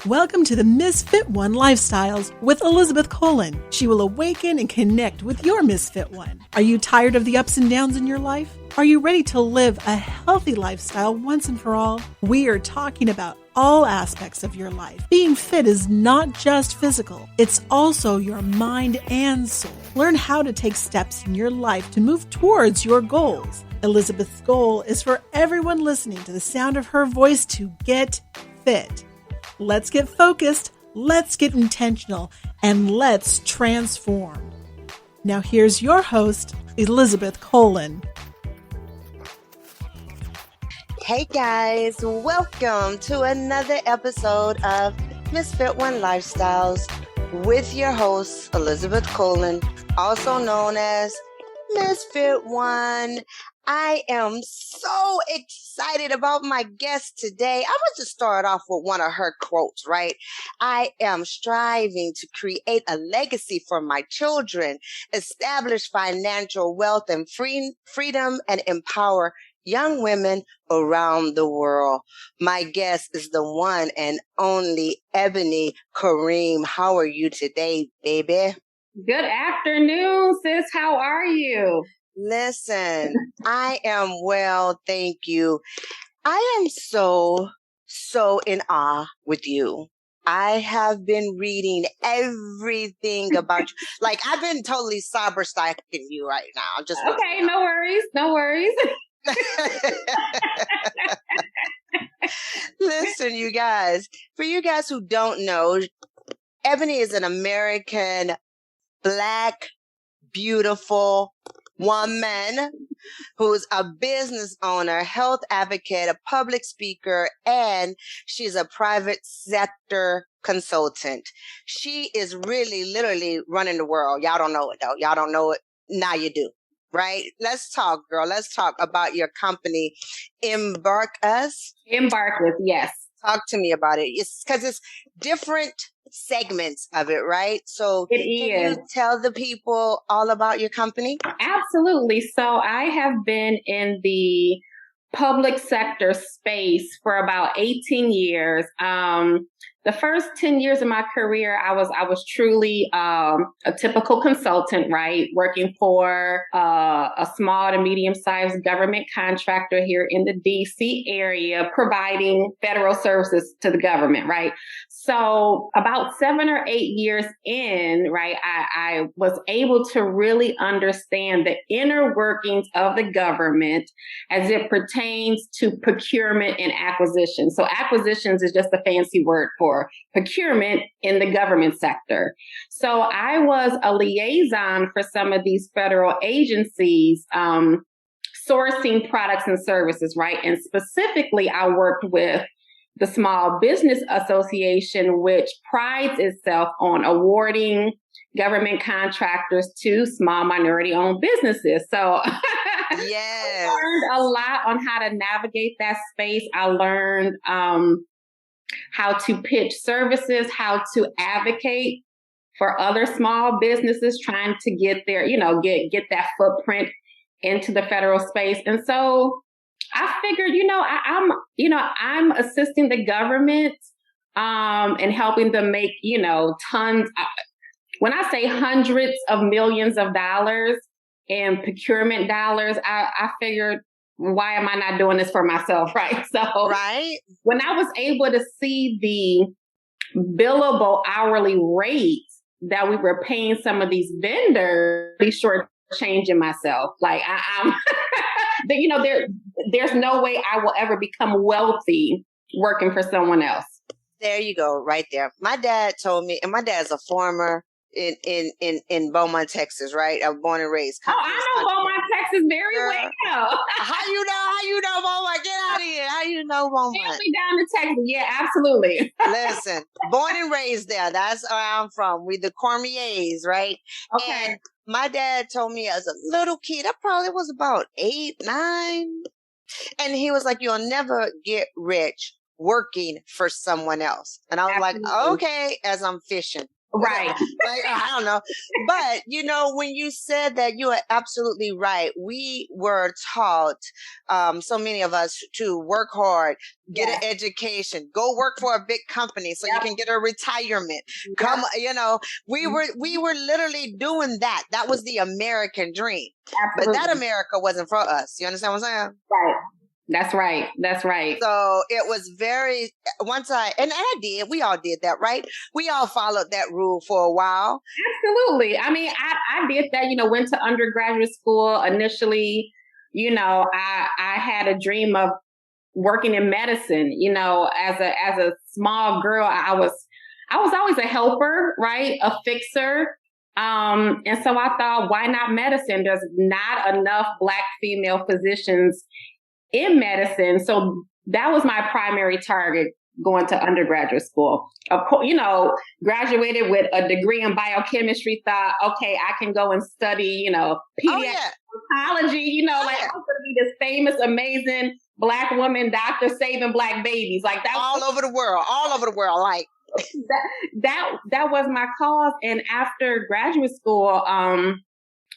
Welcome to the Misfit One Lifestyles with Elizabeth Colin. She will awaken and connect with your Misfit One. Are you tired of the ups and downs in your life? Are you ready to live a healthy lifestyle once and for all? We are talking about all aspects of your life. Being fit is not just physical, it's also your mind and soul. Learn how to take steps in your life to move towards your goals. Elizabeth's goal is for everyone listening to the sound of her voice to get fit. Let's get focused, let's get intentional, and let's transform. Now here's your host, Elizabeth Colin. Hey guys, welcome to another episode of Misfit One Lifestyles with your host, Elizabeth Colin, also known as Misfit One. I am so excited about my guest today. I want to start off with one of her quotes, right? I am striving to create a legacy for my children, establish financial wealth and freedom, and empower young women around the world. My guest is the one and only Ebony Kareem. How are you today, baby? Good afternoon, sis. How are you? Listen, I am well, thank you. I am so in awe with you. I have been reading everything about you. Like, I've been totally cyber stalking you right now. Just okay, no worries. Listen, you guys, for you guys who don't know, Ebony is an American Black, beautiful woman who's a business owner, health advocate, a public speaker, and she's a private sector consultant. She is really, literally running the world. Y'all don't know it, though. Y'all don't know it. Now you do. Right? Let's talk, girl. Let's talk about your company, Embark. Embark, yes. Talk to me about it. It's because it's different segments of it, right? So can you tell the people all about your company? Absolutely. So I have been in the public sector space for about 18 years. The first 10 years of my career, I was truly a typical consultant, right? Working for a small to medium-sized government contractor here in the DC area, providing federal services to the government, right? So about 7 or 8 years in, right, I was able to really understand the inner workings of the government as it pertains to procurement and acquisition. So acquisitions is just a fancy word for procurement in the government sector. So I was a liaison for some of these federal agencies, sourcing products and services, right? And specifically, I worked with the Small Business Association, which prides itself on awarding government contractors to small minority-owned businesses. So yes. I learned a lot on how to navigate that space. I learned how to pitch services, how to advocate for other small businesses trying to get their, get that footprint into the federal space. And so I figured, I'm assisting the government and helping them make, tons. When I say hundreds of millions of dollars in procurement dollars, I figured, why am I not doing this for myself, right? So right. When I was able to see the billable hourly rates that we were paying some of these vendors, be shortchanging myself. Like I'm there's no way I will ever become wealthy working for someone else. There you go, right there. My dad told me, and my dad's a farmer in Beaumont, Texas, right? I was born and raised. Oh, I know Beaumont, Texas very well. How you know Beaumont? Get out of here. How you know Beaumont? Family down in Texas. Yeah, absolutely. Listen, born and raised there. That's where I'm from. We the Cormiers, right? Okay. And my dad told me as a little kid, I probably was about 8, 9. And he was like, you'll never get rich working for someone else. And I was like, okay, as I'm fishing. Right. Like, I don't know. But, when you said that, you are absolutely right. We were taught, so many of us, to work hard, get an education, go work for a big company so you can get a retirement. Come, we were literally doing that. That was the American dream. Absolutely. But that America wasn't for us. You understand what I'm saying? Right. That's right. That's right. So it was very, and I did, we all did that, right? We all followed that rule for a while. Absolutely. I mean, I did that, went to undergraduate school initially. I had a dream of working in medicine, as a small girl. I was always a helper, right? A fixer. And so I thought, why not medicine? There's not enough Black female physicians in medicine. So that was my primary target going to undergraduate school. Of course, graduated with a degree in biochemistry, thought, okay, I can go and study, pediatric oncology, like I'm going to be this famous, amazing Black woman doctor saving Black babies. Like that all over the world. Like that was my cause. And after graduate school, I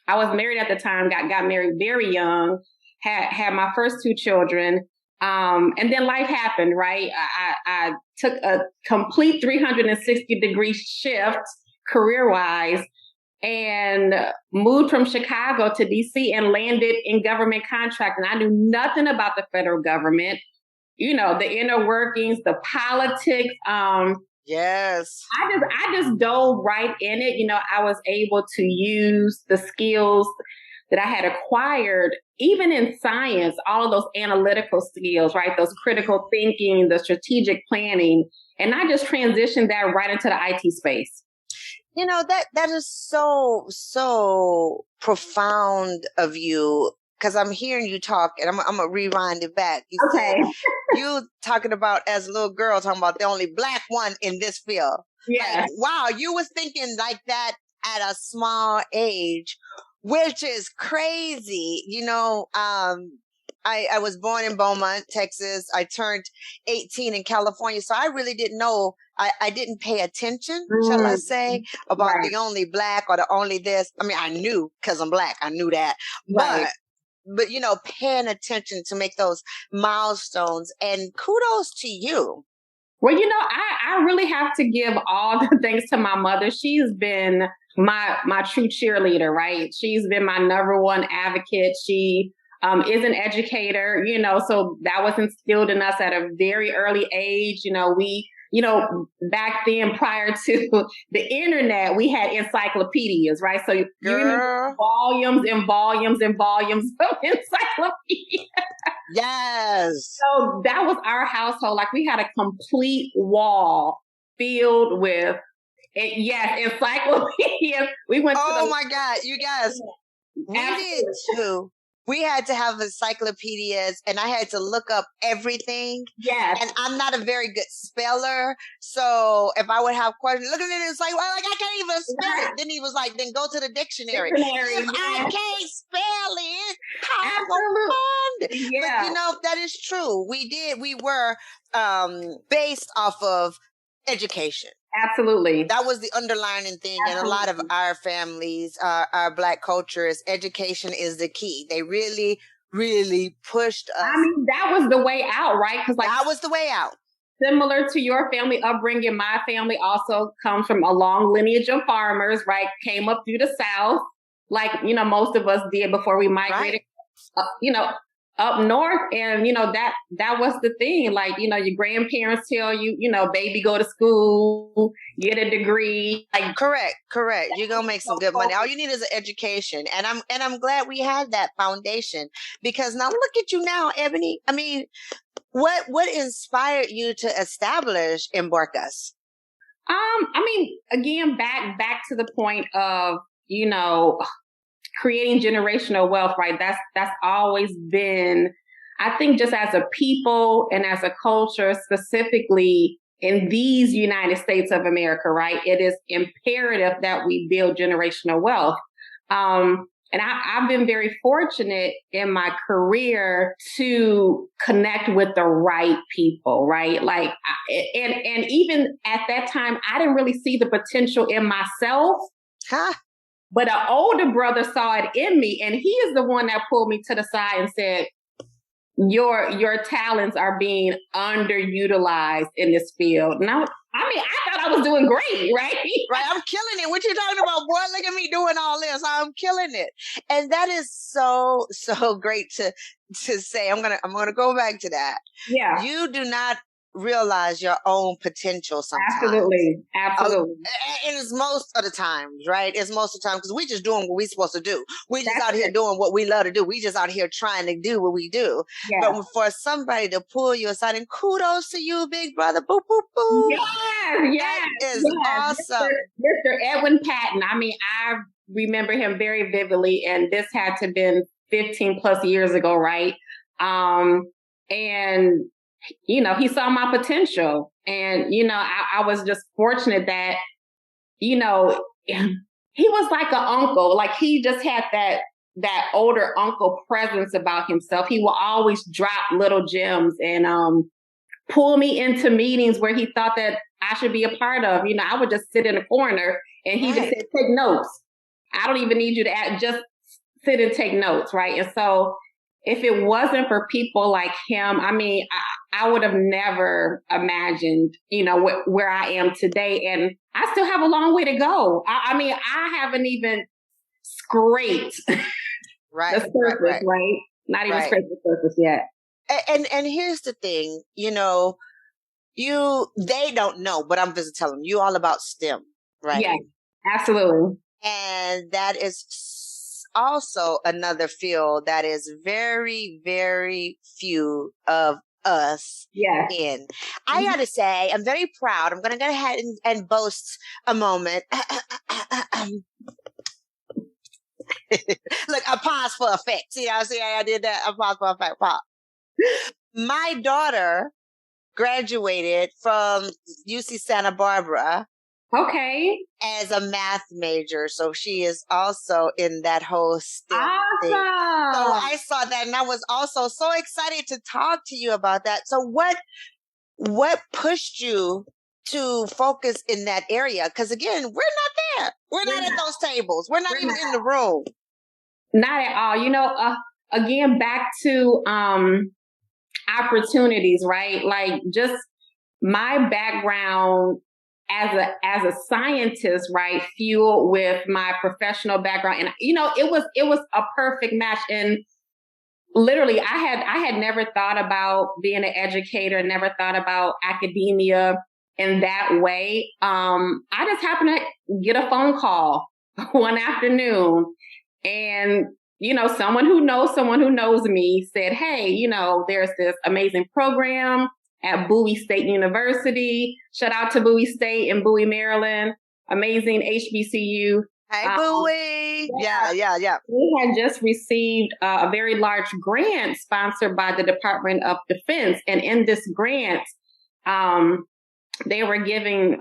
was married at the time, got married very young, had my first 2 children. And then life happened, right? I took a complete 360-degree shift career-wise and moved from Chicago to DC and landed in government contracting. I knew nothing about the federal government, the inner workings, the politics. Yes. I just dove right in it. I was able to use the skills that I had acquired, even in science, all of those analytical skills, right? Those critical thinking, the strategic planning. And I just transitioned that right into the IT space. That is so profound of you, because I'm hearing you talk, and I'm going to rewind it back. You talking about, as a little girl, talking about the only Black one in this field. Yeah. Like, wow, you was thinking like that at a small age, which is crazy. I was born in Beaumont, Texas. I turned 18 in California. So I really didn't know. I didn't pay attention, shall I say, about the only Black or the only this. I mean, I knew because I'm Black. I knew that. Right. But paying attention to make those milestones, and kudos to you. Well, I really have to give all the thanks to my mother. She's been my true cheerleader, right? She's been my number one advocate. She is an educator, so that was instilled in us at a very early age. We, back then, prior to the internet, we had encyclopedias, right? So you remember volumes and volumes and volumes of encyclopedias. Yes. So that was our household. Like we had a complete wall filled with, encyclopedias. We went to my God, you guys, we did too. We had to have encyclopedias, and I had to look up everything. Yes. And I'm not a very good speller. So if I would have questions, looking at it, it's like, well, I can't even spell it. Then he was like, then go to the dictionary. If I can't spell it, how am I going to find it? Yeah. But that is true. We were based off of education. Absolutely. That was the underlying thing. Absolutely. And a lot of our families, our Black culture, is education is the key. They really, really pushed us. I mean, that was the way out, right? Because that was the way out. Similar to your family upbringing, my family also comes from a long lineage of farmers, right? Came up through the South, like, most of us did before we migrated, up north. And, that was the thing. Like, your grandparents tell you, baby, go to school, get a degree. Like, correct. You're going to make some good money. All you need is an education. And I'm glad we had that foundation, because now look at you now, Ebony. I mean, what inspired you to establish Embark Us? I mean, again, back to the point of, creating generational wealth, right? That's always been, I think, just as a people and as a culture, specifically in these United States of America, right? It is imperative that we build generational wealth. And I've been very fortunate in my career to connect with the right people, right? Like, and even at that time, I didn't really see the potential in myself. Huh? But an older brother saw it in me, and he is the one that pulled me to the side and said, your talents are being underutilized in this field. And I thought I was doing great, right? Right. I'm killing it. What you talking about, boy? Look at me doing all this. I'm killing it. And that is so, so great to say. I'm gonna go back to that. Yeah. You do not realize your own potential sometimes. Absolutely. And it's most of the times, right? It's most of the time because we just doing what we're supposed to do. We just out here doing what we love to do. We just out here trying to do what we do. Yeah. But for somebody to pull you aside, and kudos to you, big brother. Boo, boo, boo. Yes. That is awesome. Mr. Edwin Patton. I mean, I remember him very vividly, and this had to have been 15 plus years ago, right? And you know, he saw my potential, and, you know, I was just fortunate that, you know, he was like an uncle, like he just had that older uncle presence about himself. He will always drop little gems and, pull me into meetings where he thought that I should be a part of. You know, I would just sit in a corner and he just said, take notes. I don't even need you to just sit and take notes. Right. And so if it wasn't for people like him, I mean, I would have never imagined, you know, where I am today. And I still have a long way to go. I mean, I haven't even scraped the surface, right? Not even scraped the surface yet. And here's the thing, you know, they don't know, but I'm just telling them, you all about STEM, right? Yeah, absolutely. And that is also another field that is very, very few of us in. I gotta say, I'm very proud. I'm gonna go ahead and boast a moment. Look, I paused for effect. See how I did that? I paused for effect. Pause. My daughter graduated from UC Santa Barbara. Okay. As a math major. So she is also in that whole STEM thing. So I saw that and I was also so excited to talk to you about that. So what pushed you to focus in that area? Because again, we're not there. We're not at those tables. We're not even in the room. Not at all. You know, again, back to opportunities, right? Like just my background as a scientist, right, fueled with my professional background. And, you know, it was a perfect match. And literally, I had never thought about being an educator, never thought about academia in that way. I just happened to get a phone call one afternoon, and, you know, someone who knows me said, hey, you know, there's this amazing program at Bowie State University. Shout out to Bowie State in Bowie, Maryland. Amazing HBCU. Hey, Bowie. Yeah. We had just received a very large grant sponsored by the Department of Defense. And in this grant, they were giving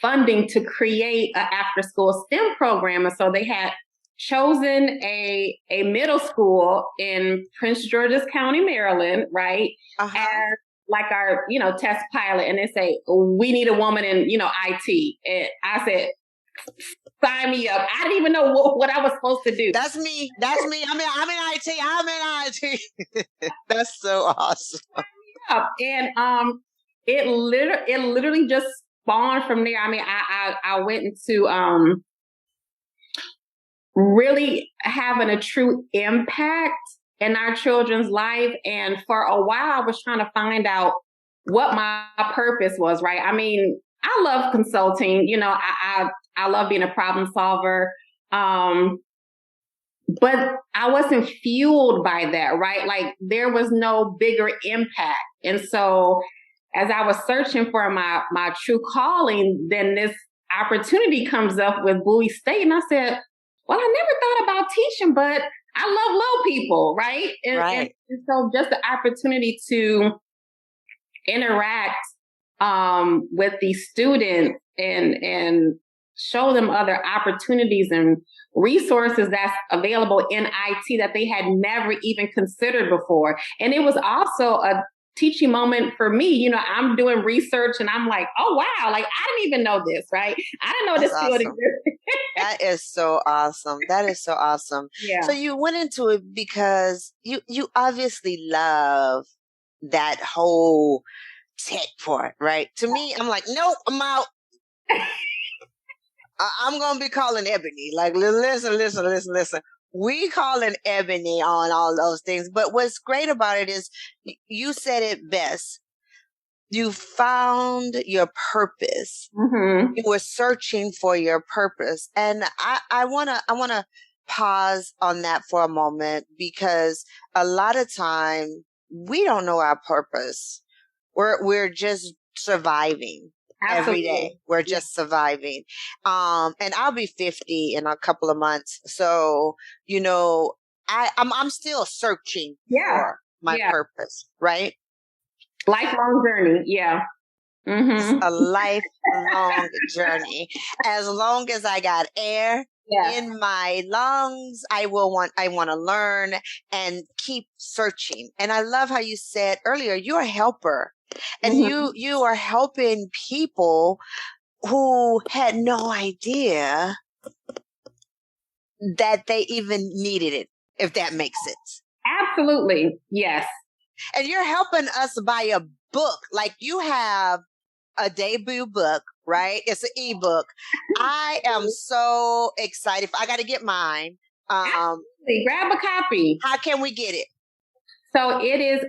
funding to create an after-school STEM program. And so they had chosen a middle school in Prince George's County, Maryland, right? As like our, you know, test pilot. And they say, we need a woman in, you know, IT. And I said, sign me up. I didn't even know what I was supposed to do. That's me. I'm in IT. That's so awesome. And it literally just spawned from there. I mean, I went into really having a true impact in our children's life. And for a while, I was trying to find out what my purpose was, right? I mean, I love consulting, you know, I love being a problem solver. But I wasn't fueled by that, right? Like there was no bigger impact. And so as I was searching for my true calling, then this opportunity comes up with Bowie State. And I said, well, I never thought about teaching, but I love little people, right? And so just the opportunity to interact with these students and show them other opportunities and resources that's available in IT that they had never even considered before. And it was also a teaching moment for me. You know, I'm doing research and I'm like, oh, wow, like I didn't even know this, right? I didn't know That's this field awesome. existed. That is so awesome. That is so awesome. Yeah. So you went into it because you obviously love that whole tech part, right? To me, I'm like, nope, I'm out. I'm going to be calling Ebony. Like, listen. We calling Ebony on all those things. But what's great about it is you said it best. You found your purpose. Mm-hmm. You were searching for your purpose. And I want to pause on that for a moment, because a lot of time we don't know our purpose. We're just surviving. Absolutely. Every day. We're just surviving. And I'll be 50 in a couple of months. So, you know, I'm still searching for my purpose, right? Lifelong journey. Yeah. Mm-hmm. A lifelong journey. As long as I got air in my lungs, I want to learn and keep searching. And I love how you said earlier, you're a helper. And you are helping people who had no idea that they even needed it, if that makes sense. Absolutely. Yes. And you're helping us buy a book. Like, you have a debut book, right? It's an ebook. I am so excited. I got to get mine. Absolutely. Grab a copy. How can we get it? So it is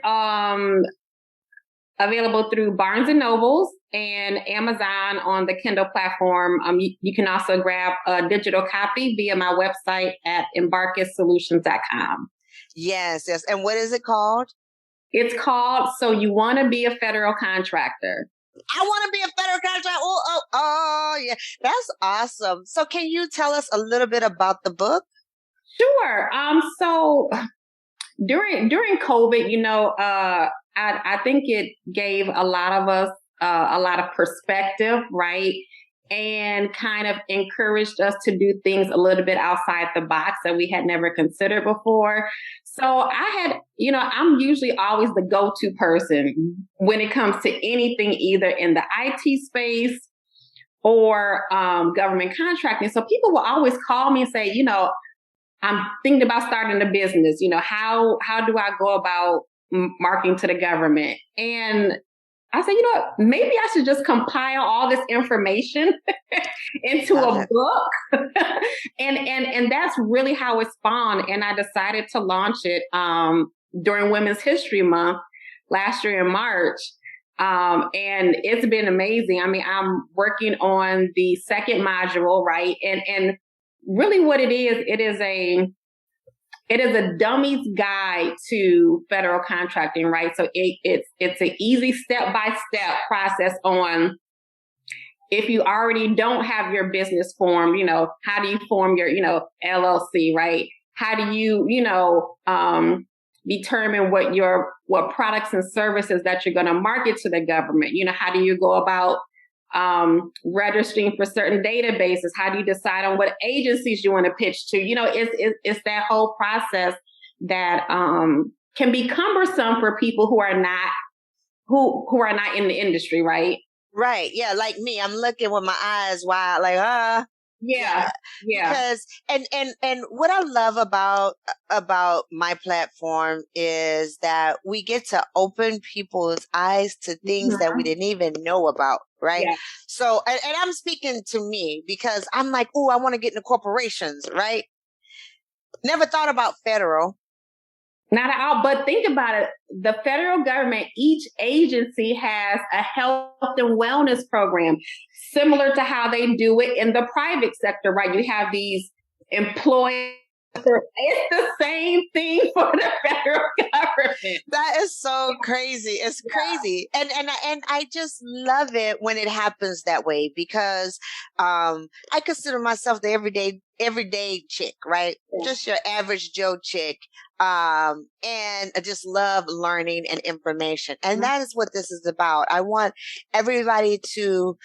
available through Barnes and Nobles and Amazon on the Kindle platform. You can also grab a digital copy via my website at embarksolutions.com. Yes. And what is it called? It's called So You Want to Be a Federal Contractor. I want to be a federal contractor. Oh, yeah. That's awesome. So can you tell us a little bit about the book? Sure. So during COVID, you know, I think it gave a lot of us a lot of perspective, right? And kind of encouraged us to do things a little bit outside the box that we had never considered before. So I had, you know, I'm usually always the go-to person when it comes to anything, either in the IT space or government contracting. So people will always call me and say, you know, I'm thinking about starting a business. You know, how do I go about marketing to the government? And I said, you know what, maybe I should just compile all this information into a book. and that's really how it spawned. And I decided to launch it during Women's History Month last year in March. And it's been amazing. I mean, I'm working on the second module, right? And really what it is a dummy's guide to federal contracting, right? So it's an easy step-by-step process on, if you already don't have your business formed, you know, how do you form your, you know, LLC, right? How do you, you know, determine what products and services that you're going to market to the government? You know, how do you go about registering for certain databases? How do you decide on what agencies you want to pitch to? You know, it's that whole process that can be cumbersome for people who are not in the industry, right? Right. Yeah, like me. I'm looking with my eyes wide, like Yeah. Because and what I love about my platform is that we get to open people's eyes to things that we didn't even know about, right? Yeah. So and I'm speaking to me because I'm like, oh, I want to get into corporations, right? Never thought about federal. Not at all. But think about it. The federal government, each agency has a health and wellness program, similar to how they do it in the private sector, right? You have these employees. It's the same thing for the federal government. That is so crazy. It's crazy. And I just love it when it happens that way, because I consider myself the everyday chick, right? Yeah. Just your average Joe chick. And I just love learning and information. And that is what this is about. I want everybody to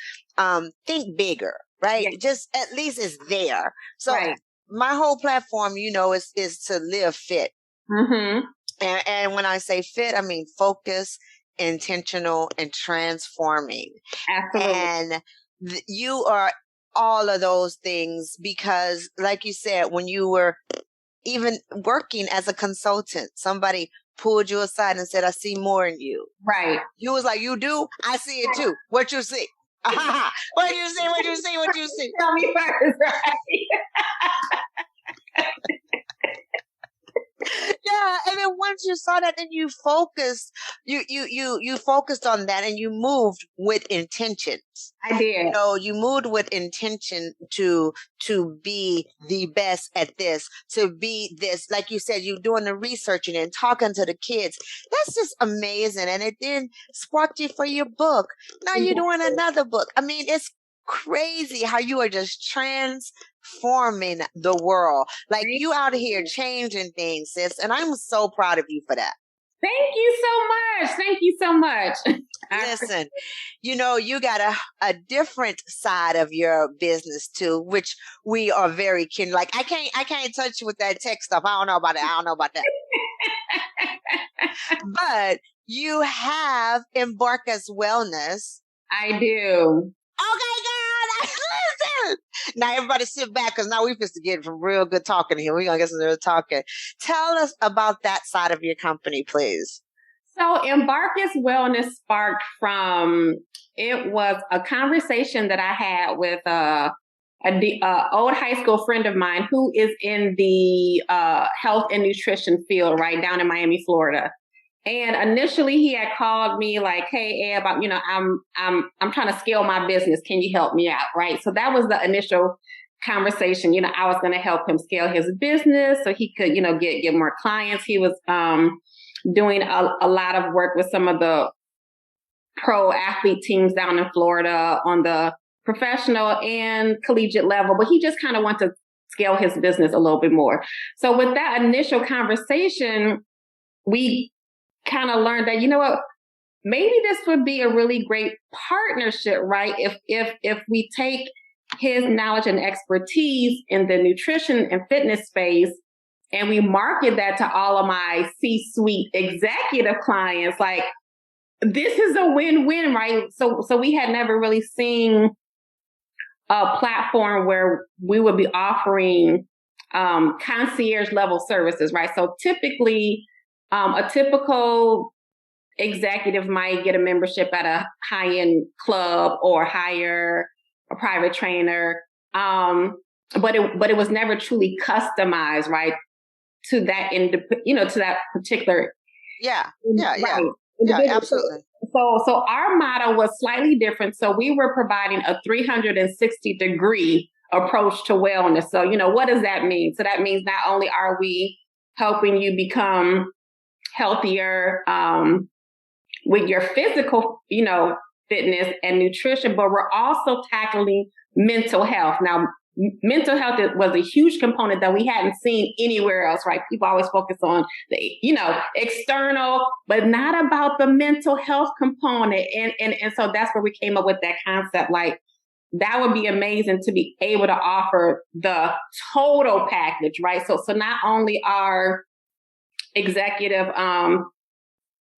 think bigger, right? Yeah. Just at least it's there. So Right. my whole platform, is to live fit. Mm-hmm. And when I say fit, I mean focus, intentional, and transforming. Absolutely. And you are all of those things because, like you said, when you were even working as a consultant, somebody pulled you aside and said, I see more in you. Right. You was like, you do? I see it too. What you see? What you see? What you see? What you see? Tell me first, right? Yeah, and then once you saw that, then you focused, you focused on that, and you moved with intentions. I did. You moved with intention to be the best at this, to be this, like you said, you doing the researching and talking to the kids. That's just amazing, and it then sparked you for your book. Now you're doing another book. I mean, it's crazy how you are just transforming the world. Like you out here changing things, sis. And I'm so proud of you for that. Thank you so much. Thank you so much. Listen, you got a different side of your business too, which we are very keen. Like I can't touch you with that tech stuff. I don't know about that. But you have Embark as Wellness. I do. Okay, girl. Now everybody sit back because now we're supposed to get some real good talking here. We're going to get some real talking. Tell us about that side of your company, please. So Embark is Wellness sparked from, it was a conversation that I had with an old high school friend of mine who is in the health and nutrition field right down in Miami, Florida. And initially he had called me like, hey, Eb, I'm trying to scale my business. Can you help me out? Right. So that was the initial conversation. I was going to help him scale his business so he could, get more clients. He was doing a lot of work with some of the pro athlete teams down in Florida on the professional and collegiate level, but he just kind of wanted to scale his business a little bit more. So with that initial conversation, we kind of learned that, maybe this would be a really great partnership, right? If we take his knowledge and expertise in the nutrition and fitness space and we market that to all of my C-suite executive clients, like this is a win-win, right? So we had never really seen a platform where we would be offering concierge level services, right? So typically, a typical executive might get a membership at a high-end club or hire a private trainer, but it was never truly customized, right, to that to that particular. Yeah, absolutely. So our model was slightly different. So we were providing a 360-degree approach to wellness. So what does that mean? So that means not only are we helping you become healthier with your physical, fitness and nutrition, but we're also tackling mental health. Now, mental health was a huge component that we hadn't seen anywhere else, right? People always focus on the, external, but not about the mental health component. And so that's where we came up with that concept. Like, that would be amazing to be able to offer the total package, right? So not only are executive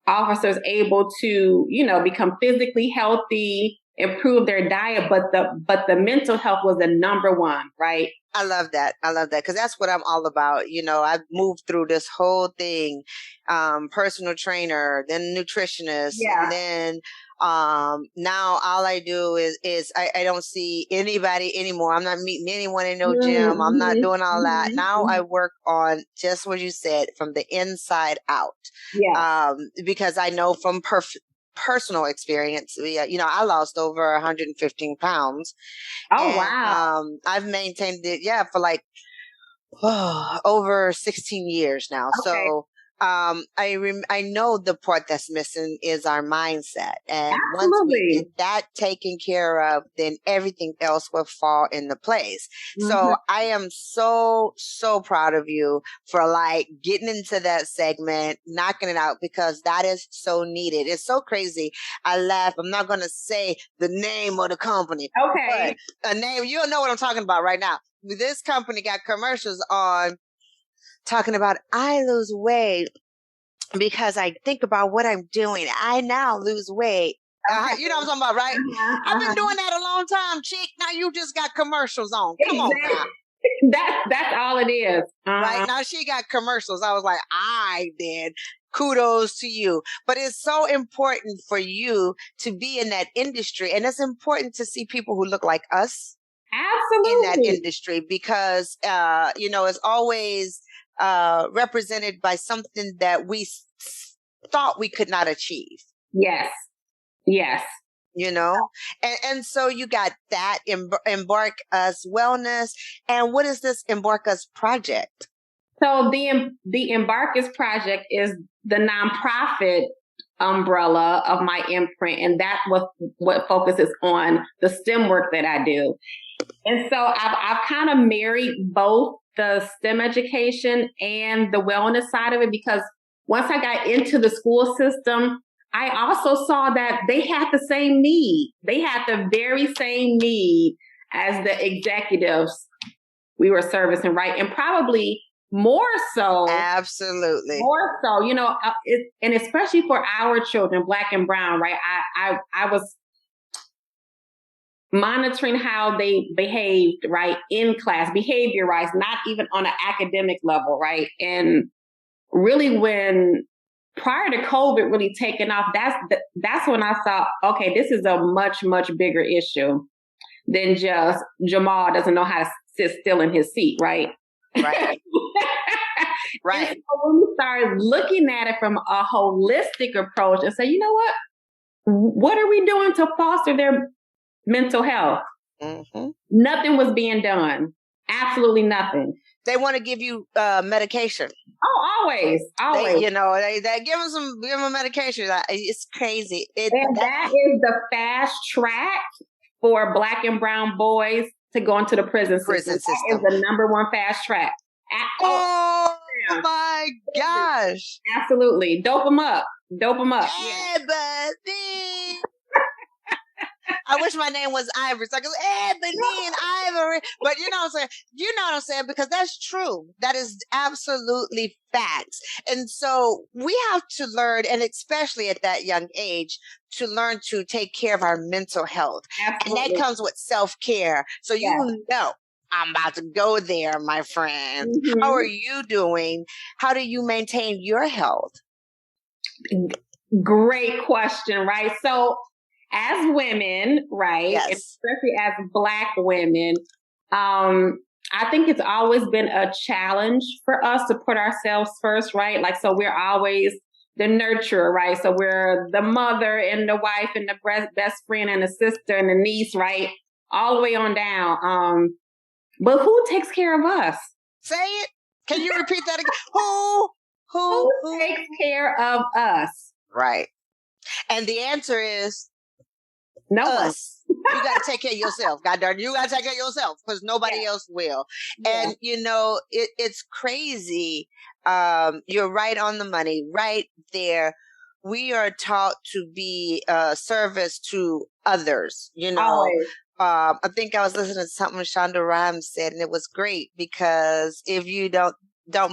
officers able to, become physically healthy, improve their diet, but the mental health was the number one, right? I love that because that's what I'm all about. I've moved through this whole thing, personal trainer, then nutritionist, and then now all I do is I don't see anybody anymore. I'm not meeting anyone in no gym. I'm not doing all that. Now I work on just what you said, from the inside out. Yeah. Because I know from personal experience, I lost over 115 pounds. Oh, wow. I've maintained it, for like over 16 years now. Okay. So I know the part that's missing is our mindset. And once we Absolutely. get that taken care of, then everything else will fall into place. Mhm. So I am so proud of you for like getting into that segment, knocking it out, because that is so needed. It's so crazy. I laugh. I'm not going to say the name of the company. Okay. But a name, you'll know what I'm talking about right now. This company got commercials on talking about I lose weight because I think about what I'm doing. I now lose weight. Okay. You know what I'm talking about, right? I've been doing that a long time, chick. Now you just got commercials on. Come on now. That's all it is. Right now she got commercials. I was like, I did. Kudos to you. But it's so important for you to be in that industry. And it's important to see people who look like us Absolutely. in that industry because, it's always represented by something that we thought we could not achieve. Yes. And so you got that Embark Us Wellness. And what is this Embark Us project? So the Embark Us project is the nonprofit umbrella of my imprint, and that was what focuses on the STEM work that I do. And so I've kind of married both the STEM education and the wellness side of it, because once I got into the school system, I also saw that they had the same need. They had the very same need as the executives we were servicing, right? And probably more so. Absolutely. More so, and especially for our children, Black and brown, right? I was monitoring how they behaved, right, in class, behavior-wise, not even on an academic level, right? And really when prior to COVID really taking off, that's when I thought, okay, this is a much, much bigger issue than just Jamal doesn't know how to sit still in his seat, right? Right. Right. And so when we started looking at it from a holistic approach and say, you know what are we doing to foster their mental health? Mm-hmm. Nothing was being done. Absolutely nothing. They want to give you medication. Oh, always. They give them medication. It's crazy. That is the fast track for Black and brown boys to go into the prison system. That is the number one fast track. Oh my gosh. Absolutely. Dope them up. Yeah, buddy. I wish my name was Ivory. So I could say, Ebony and Ivory. But you know what I'm saying? You know what I'm saying? Because that's true. That is absolutely facts. And so we have to learn, and especially at that young age, to learn to take care of our mental health. Absolutely. And that comes with self-care. So you know, I'm about to go there, my friend. Mm-hmm. How are you doing? How do you maintain your health? Great question, right? So as women, right, yes, especially as Black women, I think it's always been a challenge for us to put ourselves first, right? Like, so we're always the nurturer, right? So we're the mother and the wife and the best friend and the sister and the niece, right? All the way on down. But who takes care of us? Say it. Can you repeat that again? Who takes care of us? Right. And the answer is no us. You got to take care of yourself. God darn, you got to take care of yourself because nobody else will. Yeah. And it's crazy. You're right on the money, right there. We are taught to be service to others. Always. I think I was listening to something Shonda Rhimes said, and it was great because if you don't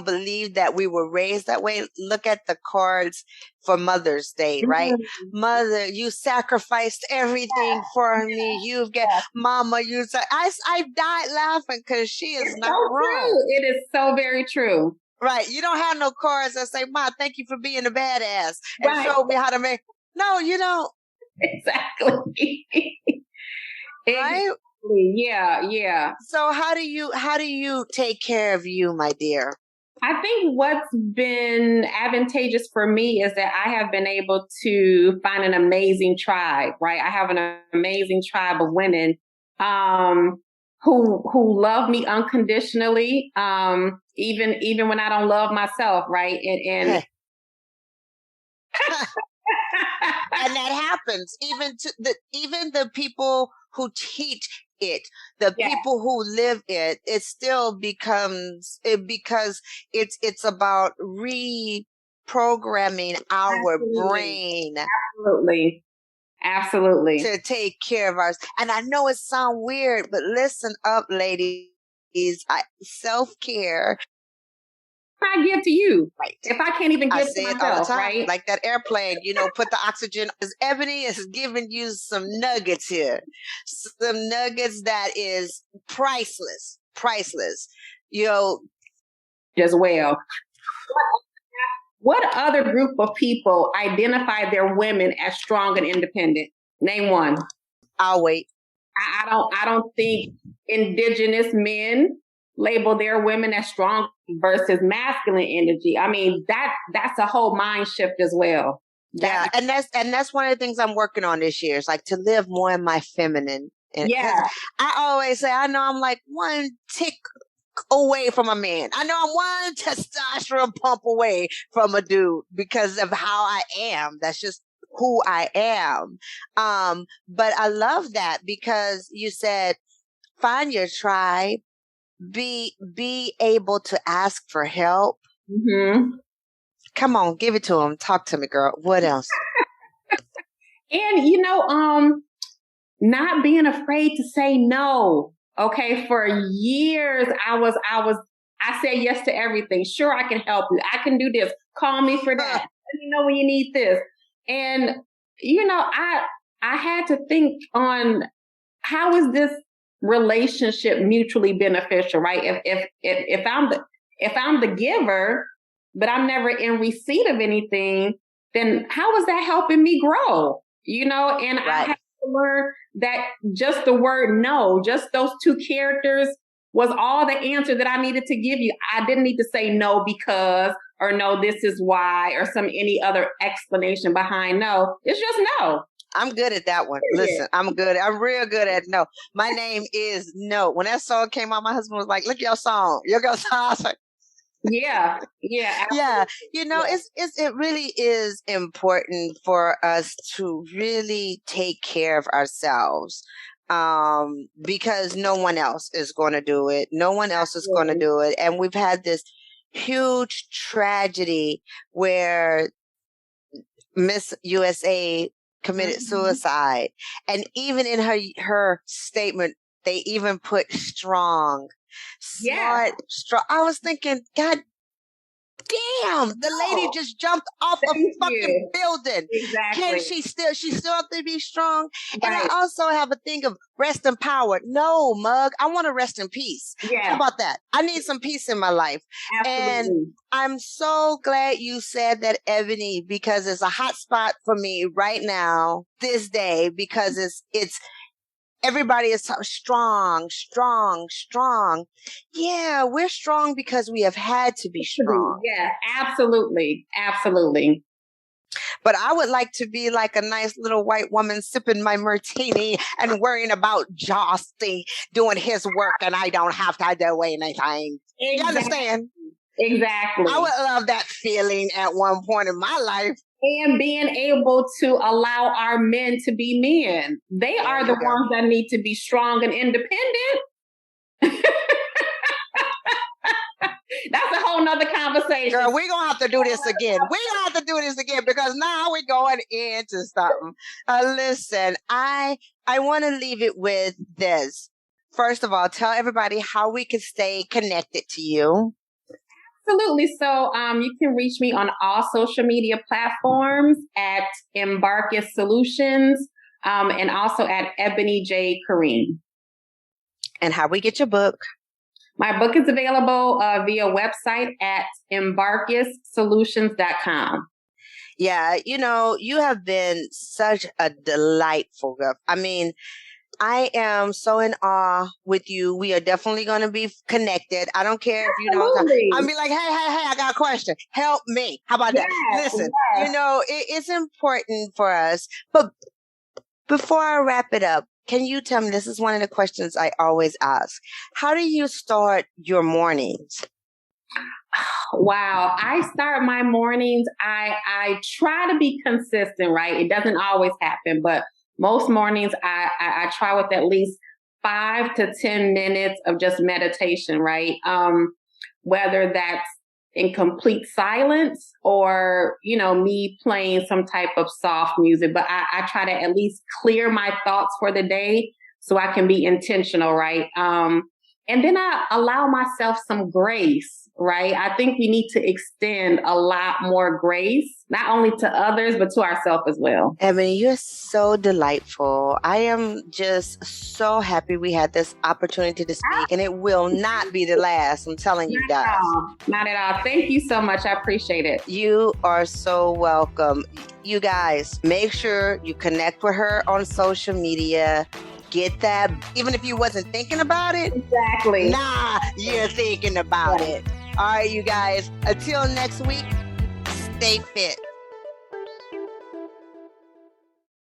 believe that we were raised that way, look at the cards for Mother's Day, right? Mm-hmm. Mother, you sacrificed everything for me. You've got Mama. I died laughing because she is not wrong. True. It is so very true. Right. You don't have no cards that say, Ma, thank you for being a badass and show me how to make. No, you don't. Exactly. Right? Yeah. So how do you take care of you, my dear? I think what's been advantageous for me is that I have been able to find an amazing tribe, right? I have an amazing tribe of women who love me unconditionally, even when I don't love myself, right? And And that happens even to the people who teach it, the people who live it. It still becomes it because it's about reprogramming our brain. Absolutely. To take care of us. And I know it sounds weird, but listen up, ladies. Self-care. I give to you. Right. If I can't even give to myself, all the time, right? Like that airplane, put the oxygen. Ebony is giving you some nuggets here. Some nuggets that is priceless. Priceless. As well. What other group of people identify their women as strong and independent? Name one. I'll wait. I don't think indigenous men label their women as strong versus masculine energy. I mean, that's a whole mind shift as well. And that's one of the things I'm working on this year. It's like to live more in my feminine. And I always say, I know I'm like one tick away from a man. I know I'm one testosterone pump away from a dude because of how I am. That's just who I am. But I love that because you said, find your tribe, be able to ask for help. Mm-hmm. Come on, give it to him. Talk to me, girl. What else? And, not being afraid to say no. Okay. For years, I said yes to everything. Sure, I can help you. I can do this. Call me for that. Let me know when you need this. And, I had to think on how is this relationship mutually beneficial, right? If I'm the giver, but I'm never in receipt of anything, then how is that helping me grow? And I had to learn that just the word no, just those two characters was all the answer that I needed to give you. I didn't need to say no because, or no, this is why, or any other explanation behind no. It's just no. I'm good at that one. Listen, I'm real good at no. My name is No. When that song came out, my husband was like, look at your song. Your girl song. I was like, yeah. It really is important for us to really take care of ourselves. Because no one else is going to do it. No one else is going to do it. And we've had this huge tragedy where Miss USA committed suicide. And even in her statement, they even put strong, smart, strong. I was thinking, God damn, the lady just jumped off a fucking building. Exactly. Can she still have to be strong? Right. And I also have a thing of rest in power. No, mug, I want to rest in peace. Yeah. How about that? I need some peace in my life. Absolutely. And I'm so glad you said that, Ebony, because it's a hot spot for me right now, this day, because it's everybody is so strong. Yeah, we're strong because we have had to be strong. Yeah, absolutely. But I would like to be like a nice little white woman sipping my martini and worrying about Josty doing his work and I don't have to do anything. Exactly. You understand? Exactly. I would love that feeling at one point in my life. And being able to allow our men to be men. They are the ones that need to be strong and independent. That's a whole nother conversation. Girl, we're going to have to do this again. Because now we're going into something. Listen, I want to leave it with this. First of all, tell everybody how we can stay connected to you. Absolutely. So you can reach me on all social media platforms at Embark Solutions and also at Ebony J. Kareem. And how we get your book? My book is available via website at embarkussolutions.com. Yeah, you have been such a delightful girl. I mean, I am so in awe with you. We are definitely going to be connected. I don't care if you don't. I'll be like, hey, I got a question. Help me. How about that? Listen, it's important for us. But before I wrap it up, can you tell me, this is one of the questions I always ask. How do you start your mornings? Wow. I start my mornings. I try to be consistent, right? It doesn't always happen, but most mornings I try with at least 5 to 10 minutes of just meditation, right? Whether that's in complete silence or, me playing some type of soft music, but I try to at least clear my thoughts for the day so I can be intentional, right? And then I allow myself some grace, right? I think we need to extend a lot more grace, not only to others, but to ourselves as well. Ebony, you're so delightful. I am just so happy we had this opportunity to speak, and it will not be the last. I'm telling you guys. Not at all. Thank you so much. I appreciate it. You are so welcome. You guys, make sure you connect with her on social media. Get that, even if you wasn't thinking about it. Exactly. Nah, you're thinking about it. All right, you guys, until next week, stay fit.